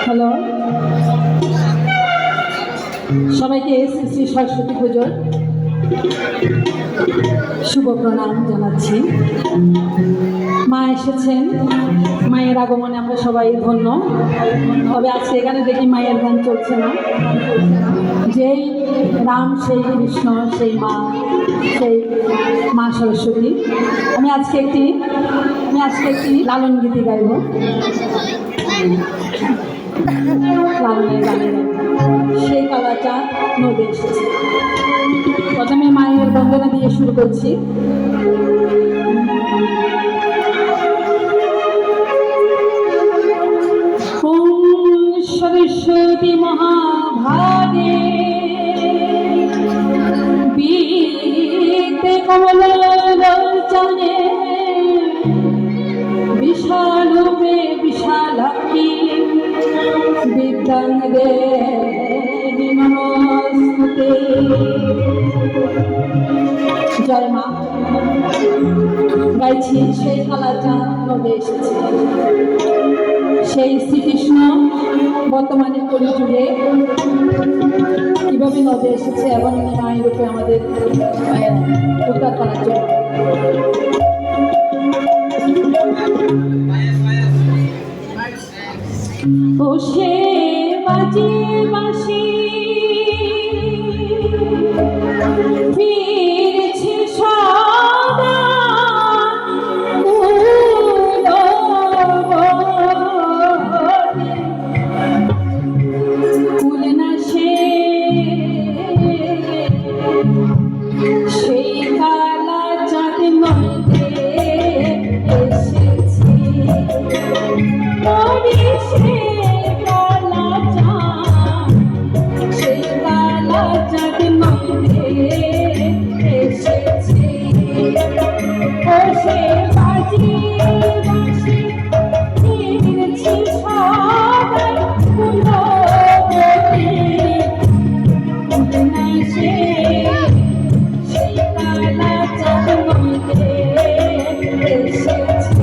Hello, সবাইকে শ্রী সরস্বতী পুজোর শুভ প্রণাম জানাচ্ছি। মা এসেছেন, মায়ের আগমনে আমরা সবাই ধন্য। তবে আজকে এখানে দেখি মায়ের গান চলছে না। যেই রাম সেই কৃষ্ণ, সেই মা, সেই মা সরস্বতী। আমি আজকে একটি লালন গীতি গাইব। লালনের গানে সেই কালাচাঁদ নদী এসেছে। প্রথমে মায়ের বন্দনা দিয়ে শুরু করছি। সরস্বতী মহাভাগে বিতে কমলোচনে বিশালূপে বিশালাক্ষী বিদ্যাং দেবী নমস্তুতে। জয় মা। গাইছি সেই কালাচাঁদ নদী এসেছে। সেই শ্রীকৃষ্ণ বর্তমানে কলিযুগে কিভাবে নদে এসেছে এবং মায়ের রূপে আমাদের উদ্ধার করার জন্য। ও সে বাজে বাঁশি ফিরছে সদা কুল না সেই কালা চাঁদ নদে এসেছে। সেই কালা চাঁদ নদে এসেছে। ও সে বাজে বাঁশি ফিরছে সবাই কুলবতী না সেই কালা চাঁদ নদে এসেছে।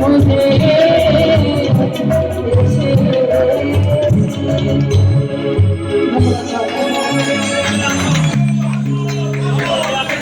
मुझे